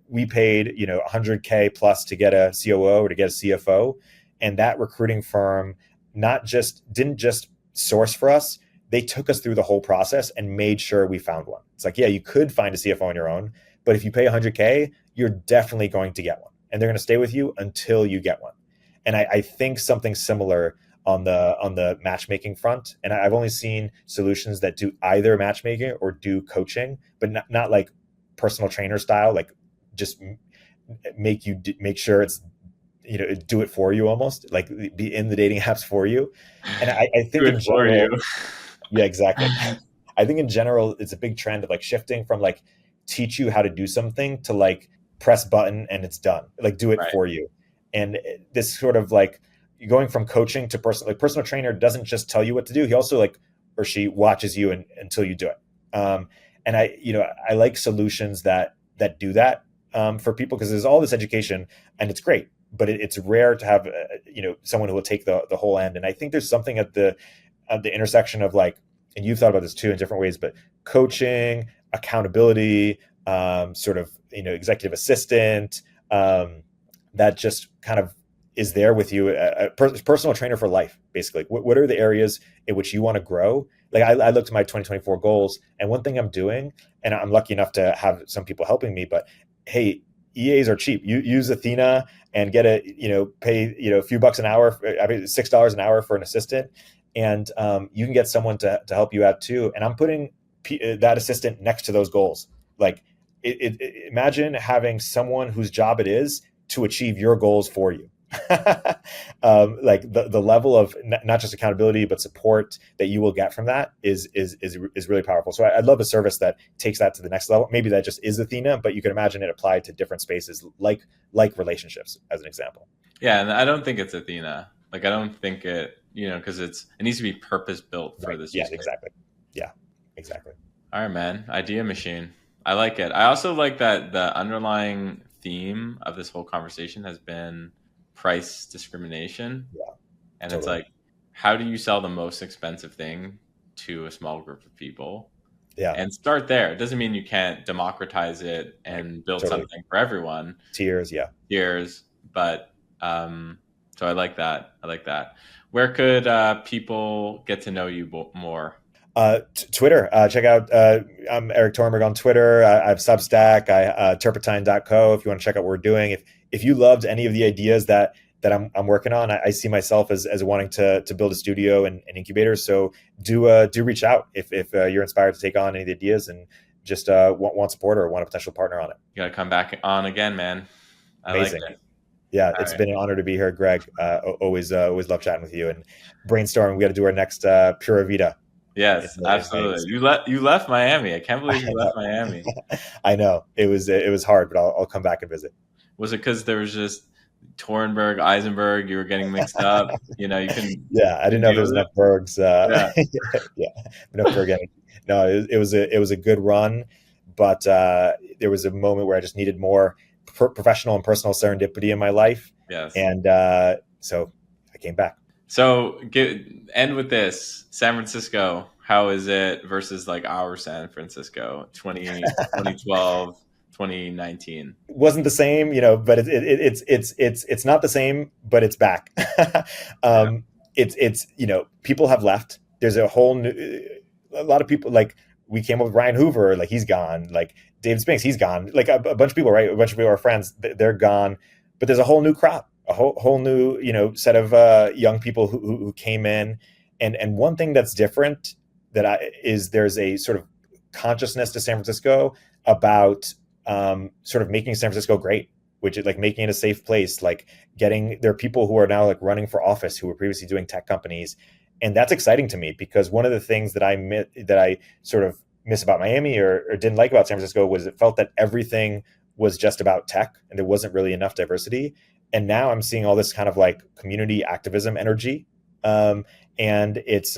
we paid, $100K plus to get a COO or to get a CFO. And that recruiting firm didn't just source for us. They took us through the whole process and made sure we found one. It's like, yeah, you could find a CFO on your own, but if you pay $100K, you're definitely going to get one. And they're going to stay with you until you get one. And I think something similar on the matchmaking front. And I've only seen solutions that do either matchmaking or do coaching, but not like personal trainer style, like just make sure it's, do it for you, almost like be in the dating apps for you. And I think Do in it for general, you. yeah, exactly. I think in general, it's a big trend of like shifting from like teach you how to do something to like press button and it's done, like do it Right. for you. And this sort of like going from coaching to personal trainer doesn't just tell you what to do. He also like, or she watches you until you do it. And I like solutions that do that for people, because there's all this education and it's great, but it's rare to have, someone who will take the whole end. And I think there's something at the intersection of like, and you've thought about this too in different ways, but coaching, accountability, sort of, executive assistant, that just kind of is there with you, a personal trainer for life, basically. What are the areas in which you want to grow? Like I looked at my 2024 goals, and one thing I'm doing, and I'm lucky enough to have some people helping me, but hey, EAs are cheap. You use Athena and get pay, a few bucks an hour, I mean, $6 an hour for an assistant. And you can get someone to help you out too. And I'm putting that assistant next to those goals. Like imagine having someone whose job it is to achieve your goals for you. Like the level of not just accountability, but support that you will get from that is really powerful. So I'd love a service that takes that to the next level. Maybe that just is Athena, but you can imagine it applied to different spaces, like relationships, as an example. Yeah, and I don't think it's Athena. Like I don't think it, because it needs to be purpose built for this. Yeah, exactly. Yeah, exactly. All right, man. Idea machine. I like it. I also like that the underlying theme of this whole conversation has been price discrimination. Yeah, and totally. It's like, how do you sell the most expensive thing to a small group of people? Yeah, and start there. It doesn't mean you can't democratize it and build something for everyone. Tiers, but so I like that. Where could people get to know you more? Twitter. Check out, I'm Erik Torenberg on Twitter. I have Substack, Turpentine.co if you want to check out what we're doing. If you loved any of the ideas that I'm working on, I see myself as wanting to build a studio and incubator. So do reach out if you're inspired to take on any of the ideas and just want support or want a potential partner on it. You got to come back on again, man. Amazing. Like it. Yeah, it's been an honor to be here, Greg. Always love chatting with you and brainstorming. We got to do our next Pura Vida. Yes, absolutely. You left Miami. I can't believe you left Miami. I know it was hard, but I'll come back and visit. Was it because there was just Torenberg, Eisenberg? You were getting mixed up. You can. Yeah, I didn't know there was enough Bergs. Yeah, enough Berg energy. No, it was a good run, but there was a moment where I just needed more professional and personal serendipity in my life. Yes, and so I came back. So end with this. San Francisco, how is it versus like our San Francisco 2012, 2019? It wasn't the same, but it's not the same, but it's back. It's people have left. There's a lot of people, like we came up with Ryan Hoover, like he's gone, like David Spinks, he's gone, like a bunch of people, right? A bunch of people are friends, they're gone, but there's a whole new crop. A whole new, set of young people who came in, and one thing that's different is there's a sort of consciousness to San Francisco about sort of making San Francisco great, which is like making it a safe place, like there are people who are now like running for office who were previously doing tech companies, and that's exciting to me because one of the things that I sort of miss about Miami or didn't like about San Francisco was it felt that everything was just about tech and there wasn't really enough diversity. And now I'm seeing all this kind of like community activism energy. And it's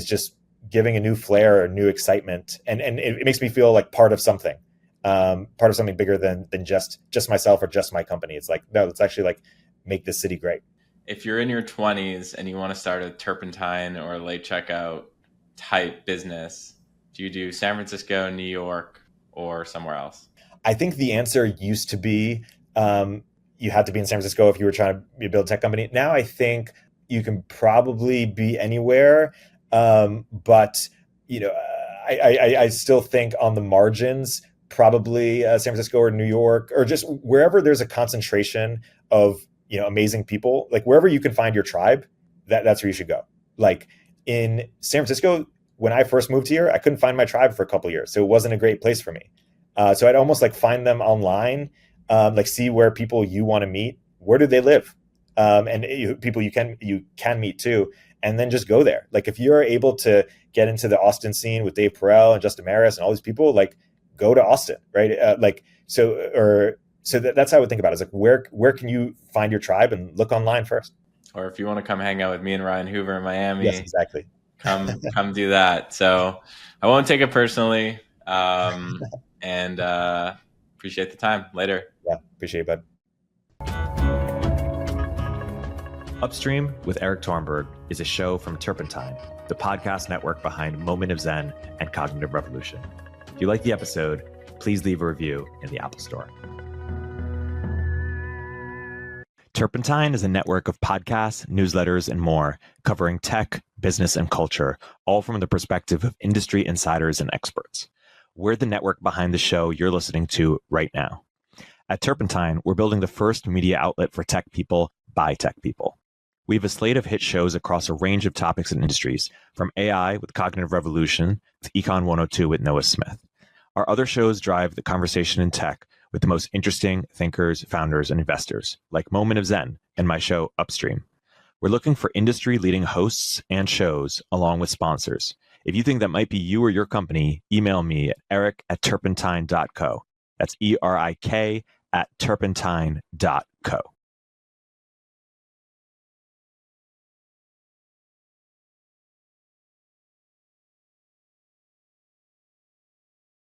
just giving a new flair, a new excitement. And it makes me feel like part of something bigger than just myself or just my company. It's like, no, let's actually like make this city great. If you're in your 20s and you want to start a Turpentine or a late checkout type business, do you do San Francisco, New York, or somewhere else? I think the answer used to be, you had to be in San Francisco if you were trying to build a tech company. Now I think you can probably be anywhere, but I still think on the margins, probably San Francisco or New York or just wherever there's a concentration of amazing people, like wherever you can find your tribe, that's where you should go. Like in San Francisco, when I first moved here, I couldn't find my tribe for a couple of years, so it wasn't a great place for me. So I'd almost like find them online. like see where people you want to meet, where do they live, and people you can meet too, and then just go there. Like if you're able to get into the Austin scene with Dave Perel and Justin Maris and all these people, like go to Austin, right? That's how I would think about it. It's like where can you find your tribe, and look online first. Or if you want to come hang out with me and Ryan Hoover in Miami, Yes, exactly. come do that. So I won't take it personally, and appreciate the time. Later. Yeah, appreciate it, bud. Upstream with Erik Torenberg is a show from Turpentine, the podcast network behind Moment of Zen and Cognitive Revolution. If you like the episode, please leave a review in the Apple Store. Turpentine is a network of podcasts, newsletters, and more covering tech, business, and culture, all from the perspective of industry insiders and experts. We're the network behind the show you're listening to right now. At Turpentine, we're building the first media outlet for tech people by tech people. We have a slate of hit shows across a range of topics and industries, from AI with Cognitive Revolution to Econ 102 with Noah Smith. Our other shows drive the conversation in tech with the most interesting thinkers, founders, and investors, like Moment of Zen and my show, Upstream. We're looking for industry-leading hosts and shows, along with sponsors. If you think that might be you or your company, email me at eric@turpentine.co. That's ERIK@turpentine.co.